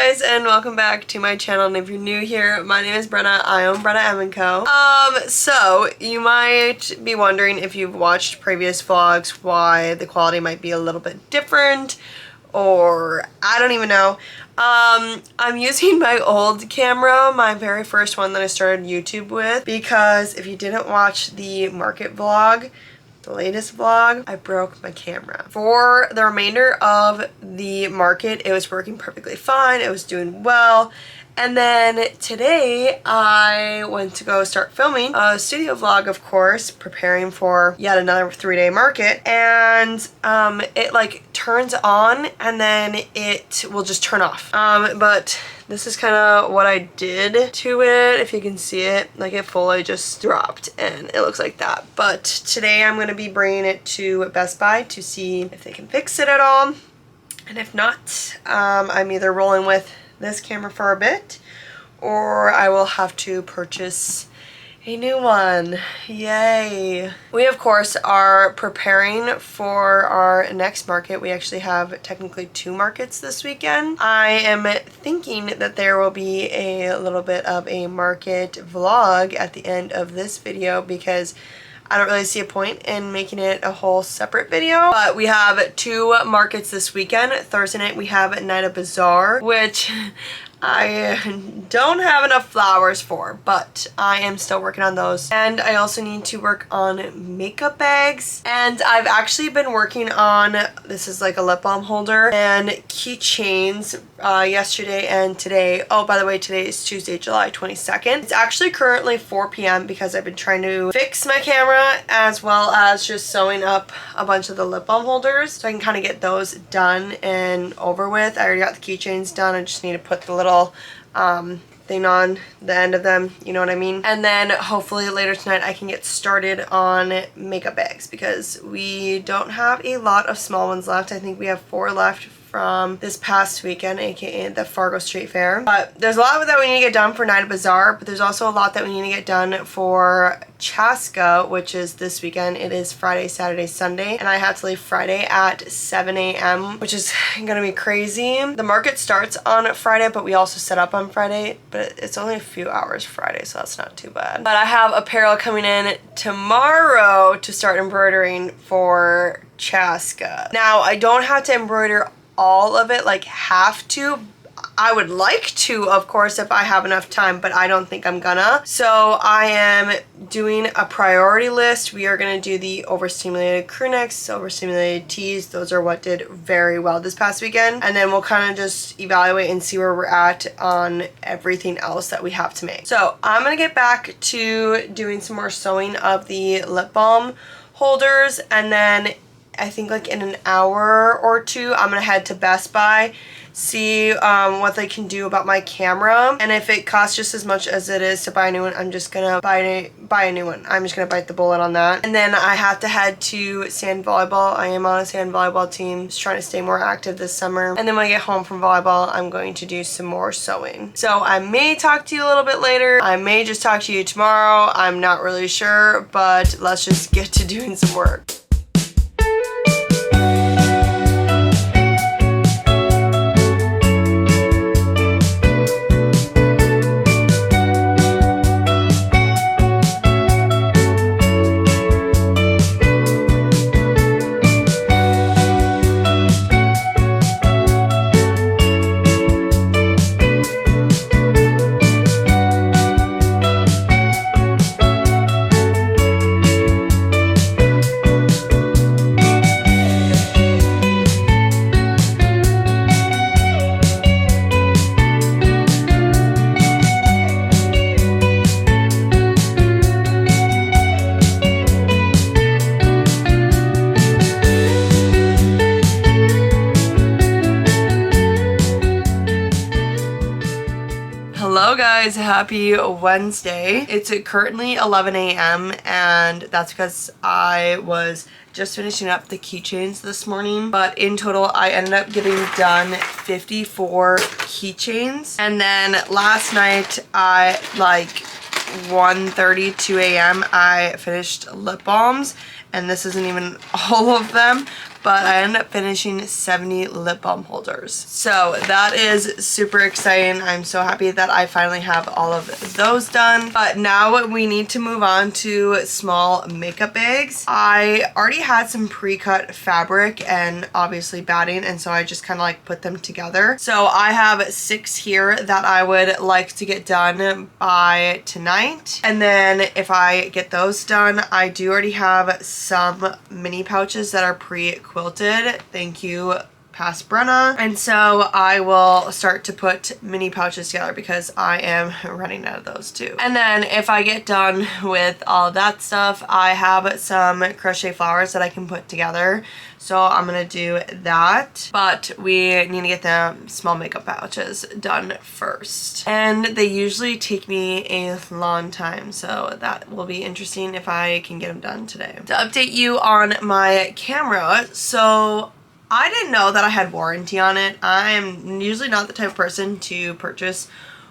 guys, and welcome back to my channel. And if you're new here, my name is Brenna. I own Brenna M Co. So you might be wondering, if you've watched previous vlogs, why the quality might be a little bit different, or I don't even know. I'm using my old camera, my very first one that I started YouTube with, because if you didn't watch the market vlog, the latest vlog, I broke my camera. For the remainder of the market, it was working perfectly fine. It was doing well. And then today I went to go start filming a studio vlog, of course, preparing for yet another 3-day market. And it like turns on and then it will just turn off. But this is kind of what I did to it. If you can see it, like it fully just dropped and it looks like that. But today I'm going to be bringing it to Best Buy to see if they can fix it at all. And if not, I'm either rolling with this camera for a bit, or I will have to purchase a new one. Yay! We of course are preparing for our next market. We actually have technically 2 markets this weekend. I am thinking that there will be a little bit of a market vlog at the end of this video, because I don't really see a point in making it a whole separate video. But we have 2 markets this weekend. Thursday night we have Night of Bazaar, which I don't have enough flowers for, but I am still working on those. And I also need to work on makeup bags. And I've actually been working on, this is like a lip balm holder and keychains yesterday and today. Oh, by the way, today is Tuesday, July 22nd. It's actually currently 4 p.m. because I've been trying to fix my camera as well as just sewing up a bunch of the lip balm holders so I can kind of get those done and over with. I already got the keychains done. I just need to put the little thing on the end of them, you know what I mean? And then hopefully later tonight I can get started on makeup bags, because we don't have a lot of small ones left. I think we have 4 left from this past weekend, aka the Fargo Street Fair. But there's a lot that we need to get done for Night of Bazaar, but there's also a lot that we need to get done for Chaska, which is this weekend. It is Friday, Saturday, Sunday, and I have to leave Friday at 7 a.m., which is gonna be crazy. The market starts on Friday, but we also set up on Friday, but it's only a few hours Friday, so that's not too bad. But I have apparel coming in tomorrow to start embroidering for Chaska. Now, I don't have to embroider all of it, like have to. I would like to, of course, if I have enough time, but I don't think I'm gonna. So I am doing a priority list. We are gonna do the overstimulated crew necks, overstimulated tees. Those are what did very well this past weekend. And then we'll kind of just evaluate and see where we're at on everything else that we have to make. So I'm gonna get back to doing some more sewing of the lip balm holders, and then I think like in an hour or 2 I'm gonna head to Best Buy, see what they can do about my camera, and if it costs just as much as it is to buy a new one, I'm just gonna buy a new one. I'm just gonna bite the bullet on that. And then I have to head to sand volleyball. I am on a sand volleyball team, just trying to stay more active this summer. And then when I get home from volleyball, I'm going to do some more sewing. So I may talk to you a little bit later. I may just talk to you tomorrow. I'm not really sure, but let's just get to doing some work. Hello guys, happy Wednesday. It's currently 11 a.m. and that's because I was just finishing up the keychains this morning, but in total I ended up getting done 54 keychains. And then last night I 1:30, 2 a.m. I finished lip balms, and this isn't even all of them, but I ended up finishing 70 lip balm holders. So that is super exciting. I'm so happy that I finally have all of those done. But now we need to move on to small makeup bags. I already had some pre-cut fabric and obviously batting, and so I just kind of like put them together. So I have 6 here that I would like to get done by tonight. And then if I get those done, I do already have some mini pouches that are pre-quilted. Thank you, past Brenna. And so I will start to put mini pouches together because I am running out of those too. And then if I get done with all of that stuff, I have some crochet flowers that I can put together. So I'm gonna do that, but we need to get the small makeup pouches done first. And they usually take me a long time, so that will be interesting if I can get them done today. To update you on my camera, so I didn't know that I had warranty on it. I'm usually not the type of person to purchase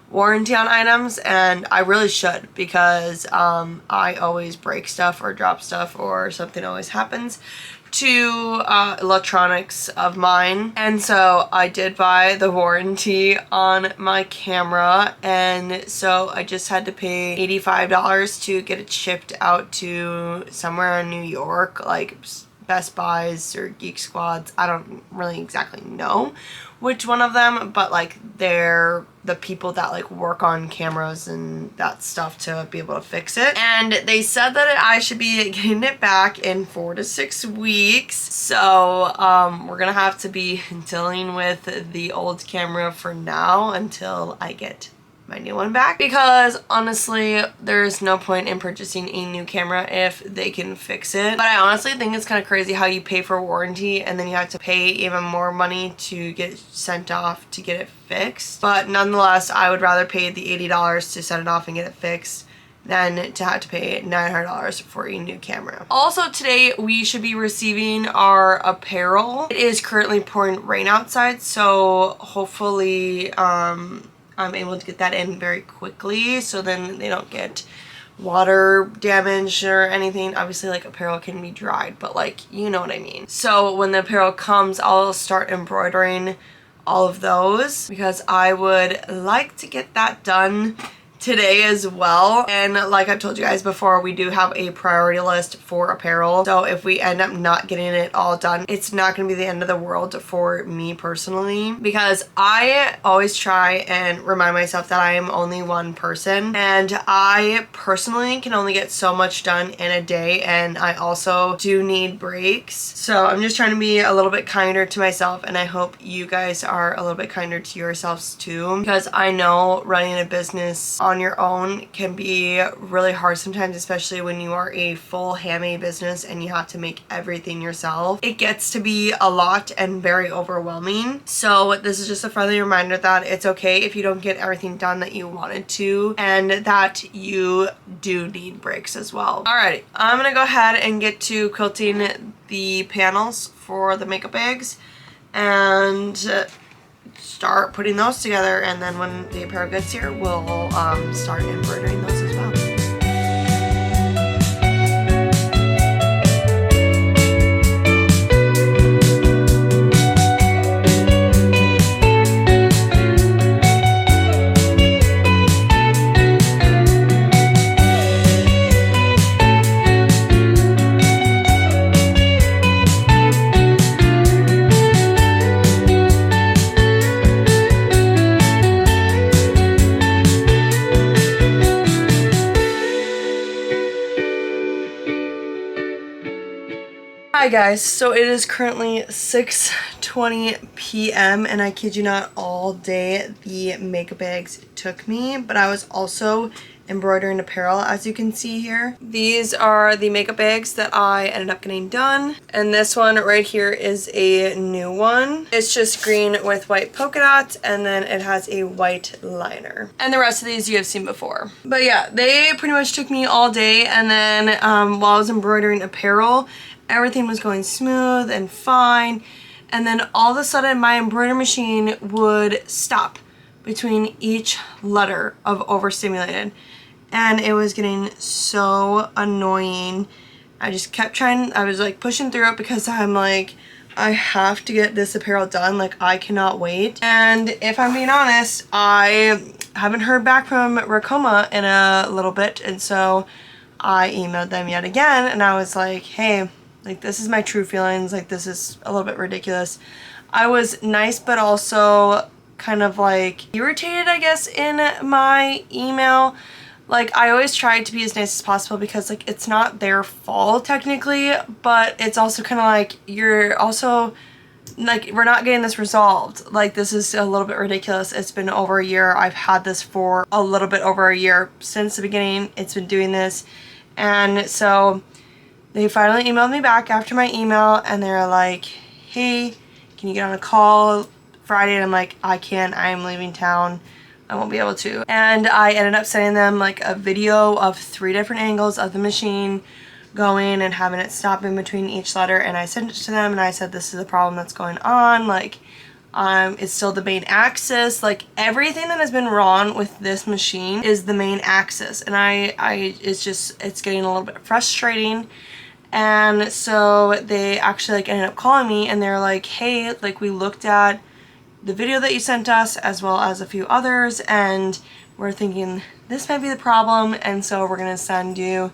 warranty on items, and I really should, because I always break stuff or drop stuff or something always happens to electronics of mine. And so I did buy the warranty on my camera, and so I just had to pay $85 to get it shipped out to somewhere in New York, like Best Buys or Geek Squads. I don't really exactly know which one of them, but like they're the people that like work on cameras and that stuff to be able to fix it. And they said that I should be getting it back in 4 to 6 weeks. So we're gonna have to be dealing with the old camera for now until I get my new one back, because honestly there's no point in purchasing a new camera if they can fix it. But I honestly think it's kind of crazy how you pay for warranty and then you have to pay even more money to get it sent off to get it fixed. But nonetheless, I would rather pay the $80 to send it off and get it fixed than to have to pay $900 for a new camera. Also today we should be receiving our apparel. It is currently pouring rain outside, so hopefully I'm able to get that in very quickly so then they don't get water damage or anything. Obviously like apparel can be dried, but like you know what I mean. So when the apparel comes, I'll start embroidering all of those because I would like to get that done today as well. And like I've told you guys before, we do have a priority list for apparel, so if we end up not getting it all done, it's not going to be the end of the world for me personally, because I always try and remind myself that I am only one person, and I personally can only get so much done in a day, and I also do need breaks. So I'm just trying to be a little bit kinder to myself, and I hope you guys are a little bit kinder to yourselves too, because I know running a business on your own can be really hard sometimes, especially when you are a full handmade business and you have to make everything yourself. It gets to be a lot and very overwhelming. So this is just a friendly reminder that it's okay if you don't get everything done that you wanted to, and that you do need breaks as well. Alrighty, I'm gonna go ahead and get to quilting the panels for the makeup bags and start putting those together, and then when the apparel gets here, we'll start embroidering those as well. Hi guys, so it is currently 6:20 p.m. and I kid you not, all day the makeup bags took me, but I was also embroidering apparel, as you can see here. These are the makeup bags that I ended up getting done, and this one right here is a new one. It's just green with white polka dots, and then it has a white liner. And the rest of these you have seen before. But yeah, they pretty much took me all day, and then while I was embroidering apparel, everything was going smooth and fine, and then all of a sudden my embroidery machine would stop between each letter of overstimulated, and it was getting so annoying. I just kept trying, I was like pushing through it because I'm like, I have to get this apparel done. Like, I cannot wait. And if I'm being honest, I haven't heard back from Racoma in a little bit, and so I emailed them yet again, and I was like, hey, like, this is my true feelings. Like, this is a little bit ridiculous. I was nice, but also kind of like irritated, I guess, in my email. Like, I always try to be as nice as possible because, like, it's not their fault technically, but it's also kind of like, you're also, like, we're not getting this resolved. Like, this is a little bit ridiculous. It's been over a year. I've had this for a little bit over a year. Since the beginning, it's been doing this. And so they finally emailed me back after my email, and they're like, hey, can you get on a call Friday? And I'm like, I can't. I'm leaving town. I won't be able to. And I ended up sending them like a video of 3 different angles of the machine going and having it stop in between each letter, and I sent it to them and I said, this is the problem that's going on. Like, it's still the main axis. Like, everything that has been wrong with this machine is the main axis, and it's getting a little bit frustrating. And so they actually like ended up calling me, and they're like, hey, like, we looked at the video that you sent us as well as a few others, and we're thinking this might be the problem, and so we're gonna send you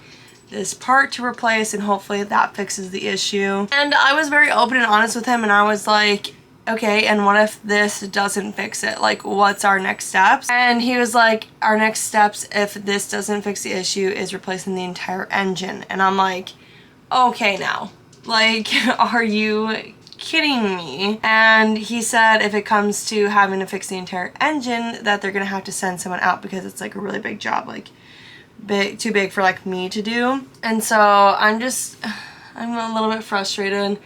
this part to replace, and hopefully that fixes the issue. And I was very open and honest with him, and I was like, okay, and what if this doesn't fix it? Like, what's our next steps? And he was like, our next steps, if this doesn't fix the issue, is replacing the entire engine. And I'm like, okay now, like, are you kidding me? And he said if it comes to having to fix the entire engine, that they're gonna have to send someone out because it's like a really big job, like too big for like me to do. And so I'm a little bit frustrated,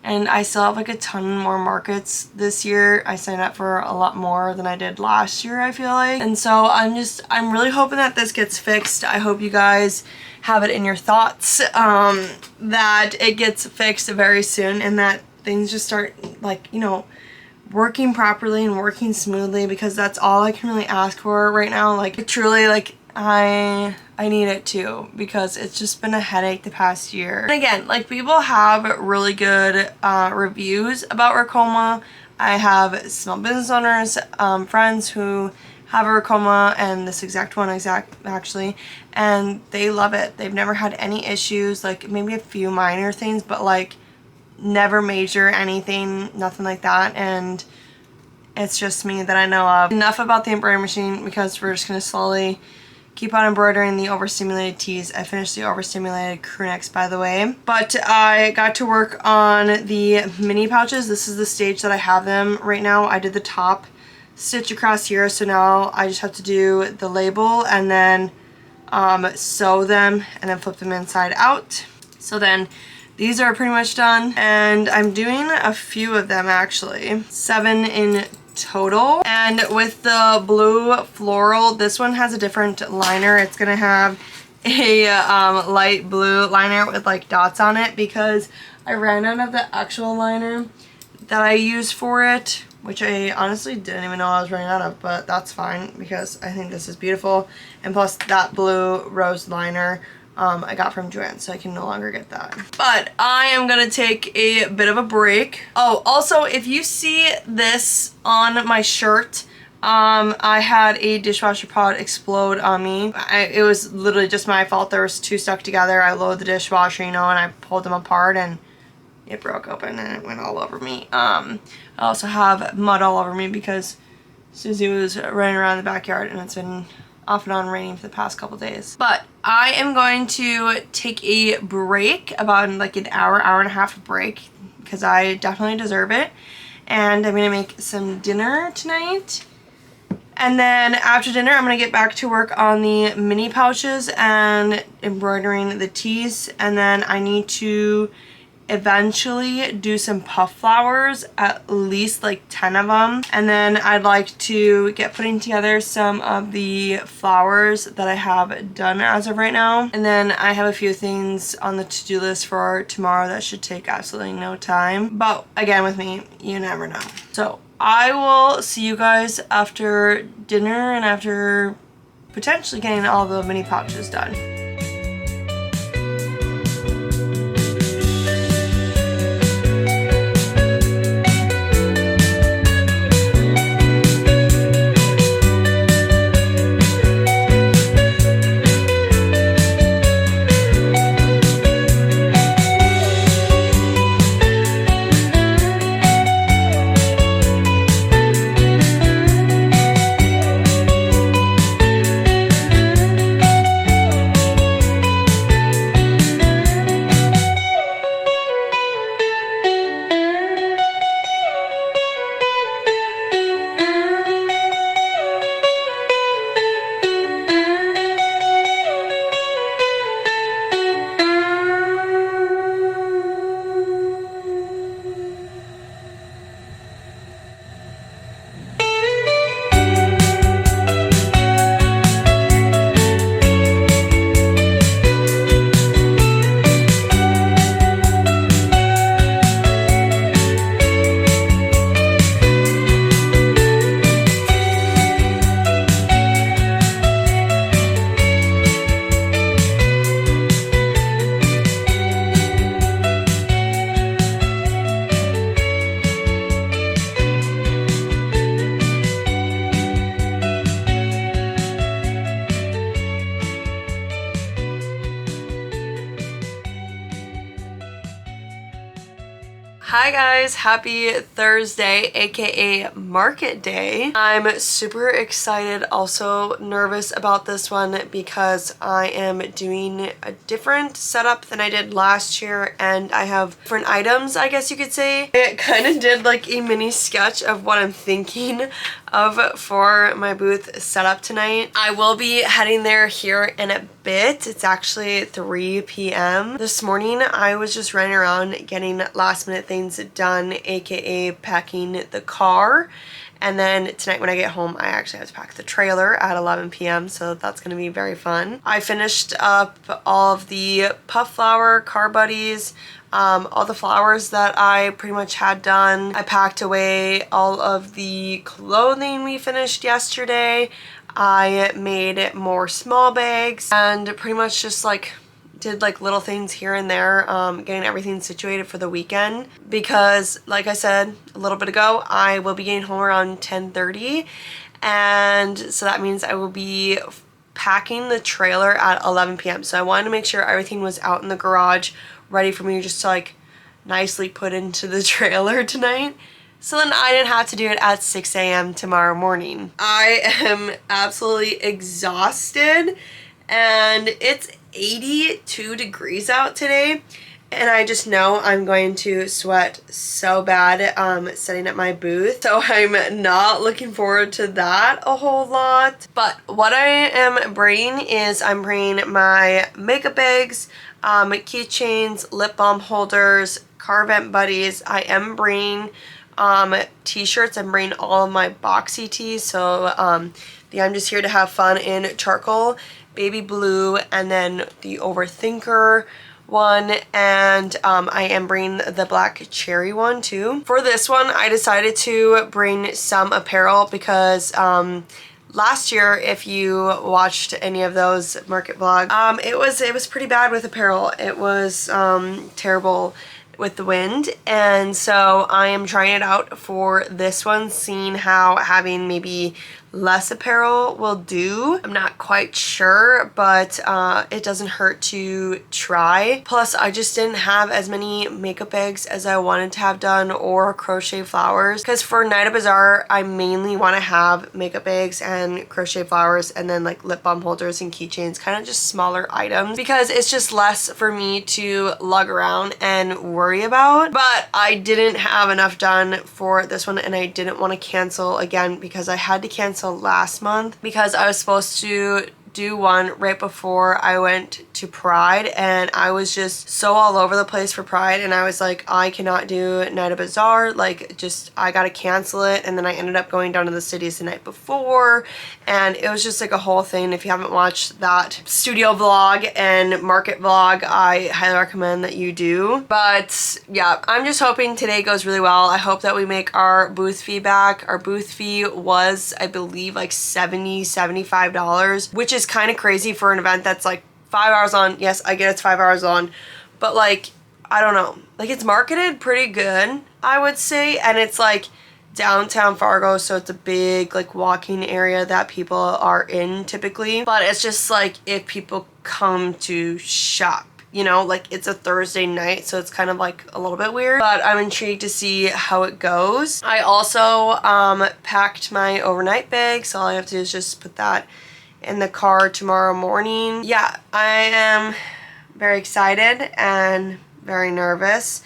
and I still have like a ton more markets this year. I signed up for a lot more than I did last year, I feel like. And so I'm really hoping that this gets fixed. I hope you guys have it in your thoughts that it gets fixed very soon, and that things just start, like, you know, working properly and working smoothly, because that's all I can really ask for right now. Like, truly, like, I need it too, because it's just been a headache the past year. And again, like, people have really good reviews about Racoma. I have small business owners, friends who have a Racoma, and this exact one actually, and they love it. They've never had any issues, like maybe a few minor things, but like never major anything, nothing like that. And it's just me that I know of. Enough about the embroidery machine, because we're just going to slowly keep on embroidering the overstimulated tees. I finished the overstimulated crew necks, by the way. But I got to work on the mini pouches. This is the stage that I have them right now. I did the top stitch across here, so now I just have to do the label and then sew them and then flip them inside out. So then these are pretty much done, and I'm doing a few of them actually, 7 in total. And with the blue floral, this one has a different liner. It's gonna have a light blue liner with like dots on it, because I ran out of the actual liner that I used for it, which I honestly didn't even know I was running out of, but that's fine because I think this is beautiful. And plus that blue rose liner I got from Joanne, so I can no longer get that. But I am gonna take a bit of a break. Oh, also, if you see this on my shirt, I had a dishwasher pod explode on me. It was literally just my fault. There was 2 stuck together. I loaded the dishwasher, you know, and I pulled them apart, and it broke open and it went all over me. I also have mud all over me because Susie was running around the backyard, and it's been off and on raining for the past couple days. But I am going to take a break, about like an hour and a half break, because I definitely deserve it. And I'm gonna make some dinner tonight. And then after dinner, I'm gonna get back to work on the mini pouches and embroidering the tees. And then I need to eventually do some puff flowers, at least like 10 of them. And then I'd like to get putting together some of the flowers that I have done as of right now. And then I have a few things on the to-do list for tomorrow that should take absolutely no time. But again, with me, you never know. So I will see you guys after dinner and after potentially getting all the mini pouches done. Hi guys, happy Thursday, aka market day. I'm super excited, also nervous about this one because I am doing a different setup than I did last year and I have different items, I guess you could say. It kind of did like a mini sketch of what I'm thinking of for my booth setup tonight. I will be heading there here in a bit. It's actually 3 p.m. This morning I was just running around getting last minute things done, aka packing the car. And then tonight when I get home, I actually have to pack the trailer at 11 p.m. So that's going to be very fun. I finished up all of the puff flower car buddies, all the flowers that I pretty much had done. I packed away all of the clothing we finished yesterday. I made more small bags and pretty much just like did like little things here and there, getting everything situated for the weekend because like I said a little bit ago, I will be getting home around 10:30, and so that means I will be packing the trailer at 11 p.m. So I wanted to make sure everything was out in the garage ready for me just to like nicely put into the trailer tonight. So then I didn't have to do it at 6 a.m. tomorrow morning. I am absolutely exhausted and it's 82 degrees out today and I just know I'm going to sweat so bad setting up my booth. So I'm not looking forward to that a whole lot. But what I am bringing is I'm bringing my makeup bags, keychains, lip balm holders, car vent buddies. I am bringing t-shirts. I'm bringing all of my boxy tees. So the I'm just here to have fun in charcoal, baby blue, and then the overthinker one, and I am bringing the black cherry one too. For this one I decided to bring some apparel because last year, if you watched any of those market vlogs, it was pretty bad with apparel. It was terrible with the wind, and so I am trying it out for this one, seeing how having maybe less apparel will do. I'm not quite sure, but it doesn't hurt to try. Plus, I just didn't have as many makeup bags as I wanted to have done or crochet flowers, because for Night of Bazaar, I mainly want to have makeup bags and crochet flowers and then like lip balm holders and keychains, kind of just smaller items, because it's just less for me to lug around and worry about. But I didn't have enough done for this one and I didn't want to cancel again because I had to cancel last month because I was supposed to do one right before I went to Pride, and I was just so all over the place for Pride, and I was like, I cannot do Night of Bazaar, like just I gotta cancel it. And then I ended up going down to the cities the night before, and it was just like a whole thing. If you haven't watched that studio vlog and market vlog, I highly recommend that you do. But yeah, I'm just hoping today goes really well. I hope that we make our booth fee back. Our booth fee was, I believe, like $75, which is kind of crazy for an event that's like 5 hours on. Yes, I get it's 5 hours on, but like, I don't know, like it's marketed pretty good, I would say, and it's like downtown Fargo, so it's a big like walking area that people are in typically. But it's just like if people come to shop, you know, like it's a Thursday night, so it's kind of like a little bit weird, but I'm intrigued to see how it goes. I also packed my overnight bag, so all I have to do is just put that in the car tomorrow morning. Yeah, I am very excited and very nervous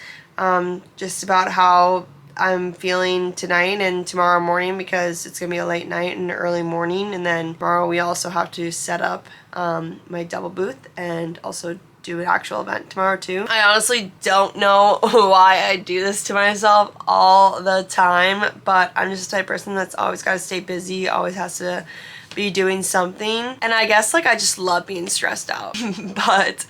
just about how I'm feeling tonight and tomorrow morning, because it's gonna be a late night and early morning, and then tomorrow we also have to set up my double booth and also do an actual event tomorrow too. I honestly don't know why I do this to myself all the time, but I'm just the type of person that's always got to stay busy, always has to be doing something, and I guess like I just love being stressed out. But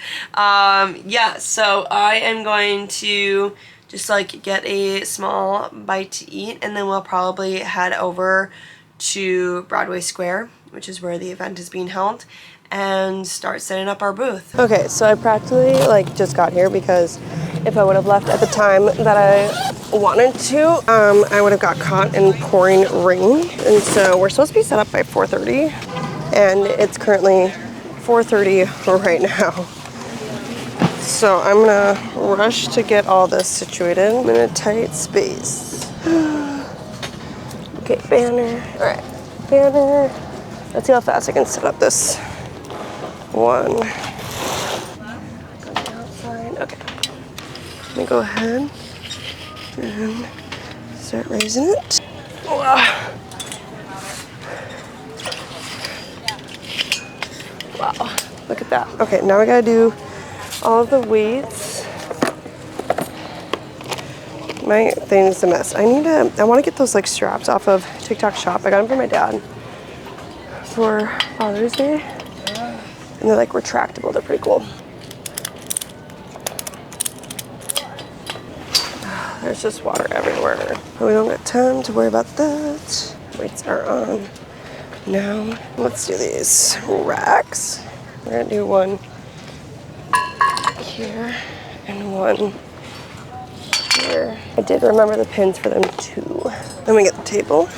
yeah, so I am going to just like get a small bite to eat, and then we'll probably head over to Broadway Square, which is where the event is being held, and start setting up our booth. Okay, so I practically like just got here because if I would have left at the time that I wanted to, I would have got caught in pouring rain. And so we're supposed to be set up by 4:30, and it's currently 4:30 right now. So I'm gonna rush to get all this situated. I'm in a tight space. Okay, banner. All right, banner. Let's see how fast I can set up this one. Outside. Okay. Let me go ahead and start raising it. Wow. Wow. Look at that. Okay, now we gotta do all the weights. My thing's a mess. I want to get those like straps off of TikTok Shop. I got them for my dad for Father's Day. And they're like retractable. They're pretty cool. There's just water everywhere. We don't got time to worry about that. Weights are on now. Let's do these racks. We're gonna do one here and one here. I did remember the pins for them too. Then we get the table.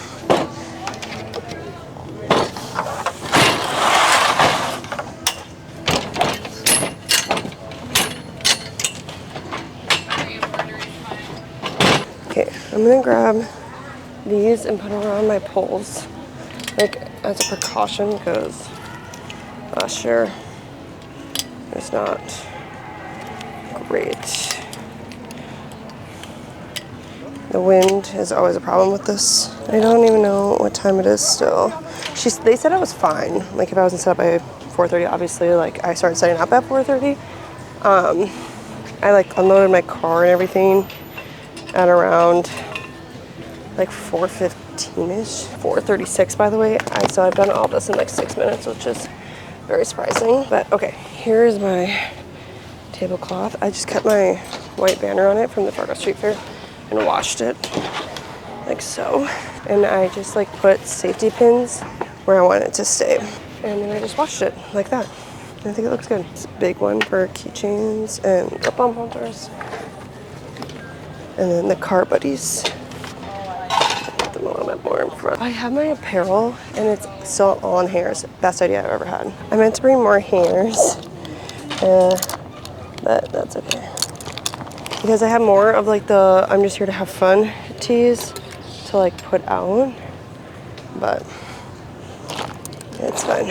Okay, I'm gonna grab these and put them around my poles, like as a precaution, because last year it's not great. The wind is always a problem with this. I don't even know what time it is still. They said it was fine. Like if I wasn't set up by 4:30, obviously, like I started setting up at 4:30. I like unloaded my car and everything at around like 4:15-ish. 4:36 by the way. So I've done all this in like 6 minutes, which is very surprising. But okay, here's my tablecloth. I just kept my white banner on it from the Fargo Street Fair and washed it like so. And I just like put safety pins where I want it to stay. And then I just washed it like that. And I think it looks good. It's a big one for keychains and lip balm holders. And then the car buddies. Put them a little bit more in front. I have my apparel and it's still all on hairs. Best idea I've ever had. I meant to bring more hairs, but that's okay. Because I have more of like the I'm just here to have fun tees to like put out, but it's fine.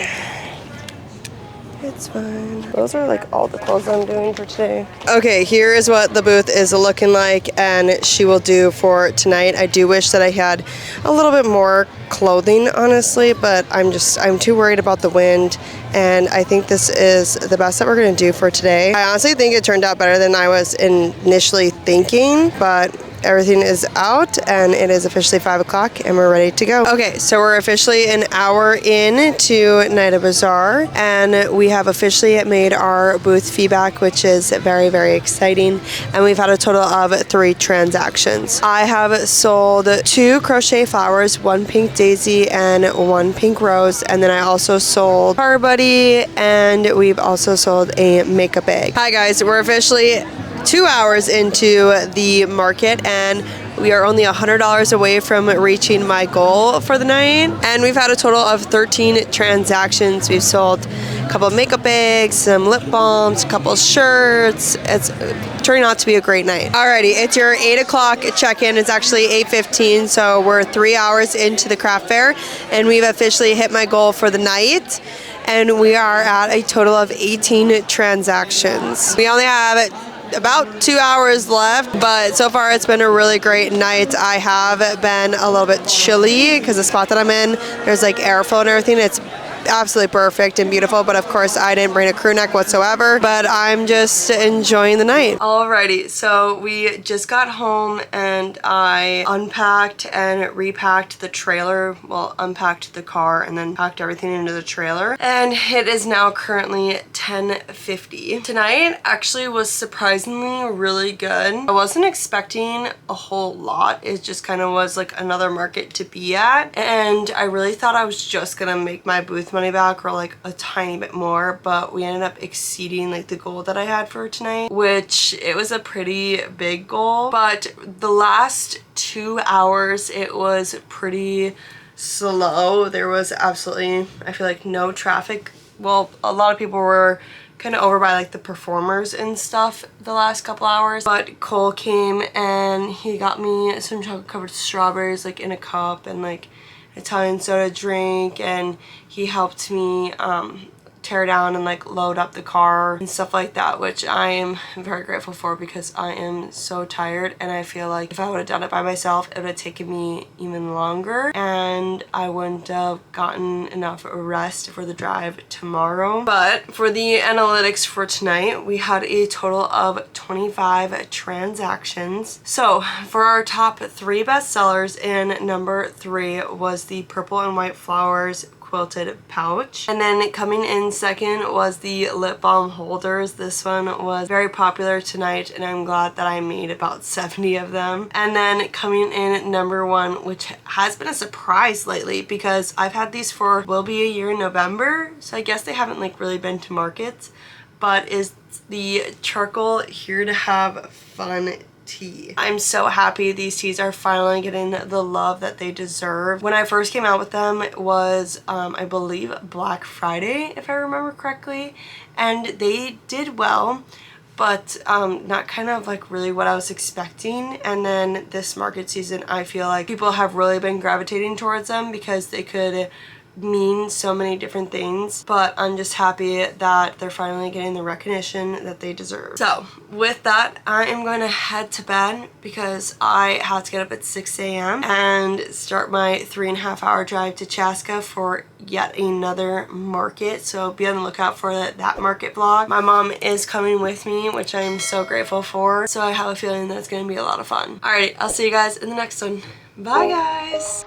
It's fine. Those are like all the clothes I'm doing for today. Okay, here is what the booth is looking like and she will do for tonight. I do wish that I had a little bit more clothing, honestly, but I'm too worried about the wind, and I think this is the best that we're gonna do for today. I honestly think it turned out better than I was initially thinking, but everything is out and it is officially 5 o'clock and we're ready to go. Okay, so we're officially an hour in to Night of Bazaar and we have officially made our booth feedback, which is very, very exciting. And we've had a total of 3 transactions. I have sold 2 crochet flowers, 1 pink daisy and 1 pink rose. And then I also sold Car Buddy and we've also sold a makeup bag. Hi guys, we're officially 2 hours into the market and we are only $100 away from reaching my goal for the night. And we've had a total of 13 transactions. We've sold a couple of makeup bags, some lip balms, a couple shirts. It's turning out to be a great night. Alrighty, it's your 8 o'clock check-in. It's actually 8:15, so we're 3 hours into the craft fair and we've officially hit my goal for the night. And we are at a total of 18 transactions. We only have about 2 hours left, but so far it's been a really great night. I have been a little bit chilly because the spot that I'm in, there's like airflow and everything. It's absolutely perfect and beautiful, but of course I didn't bring a crew neck whatsoever, but I'm just enjoying the night. Alrighty, so we just got home and I unpacked and repacked the trailer, well, unpacked the car and then packed everything into the trailer, and it is now currently 10:50. Tonight actually was surprisingly really good. I wasn't expecting a whole lot. It just kind of was like another market to be at, and I really thought I was just gonna make my booth money back or like a tiny bit more, but we ended up exceeding like the goal that I had for tonight, which it was a pretty big goal. But the last 2 hours it was pretty slow. There was absolutely, I feel like, no traffic. Well, a lot of people were kind of over by like the performers and stuff the last couple hours, but Cole came and he got me some chocolate covered strawberries like in a cup and like Italian soda drink, and he helped me tear down and like load up the car and stuff like that, which I am very grateful for because I am so tired, and I feel like if I would have done it by myself it would have taken me even longer and I wouldn't have gotten enough rest for the drive tomorrow. But for the analytics for tonight, we had a total of 25 transactions. So for our top 3 bestsellers, in number 3 was the Purple and White Flowers quilted pouch, and then coming in second was the lip balm holders. This one was very popular tonight and I'm glad that I made about 70 of them. And then coming in number 1, which has been a surprise lately because I've had these for will be a year in November, so I guess they haven't like really been to markets, but is the charcoal Here to Have Fun tea. I'm so happy these teas are finally getting the love that they deserve. When I first came out with them, it was I believe Black Friday if I remember correctly, and they did well, but not kind of like really what I was expecting. And then this market season I feel like people have really been gravitating towards them because they could mean so many different things, but I'm just happy that they're finally getting the recognition that they deserve. So with that, I am going to head to bed because I have to get up at 6 a.m. and start my 3.5 hour drive to Chaska for yet another market, so be on the lookout for that market vlog. My mom is coming with me, which I'm so grateful for, so I have a feeling that it's going to be a lot of fun. Alright, I'll see you guys in the next one. Bye guys!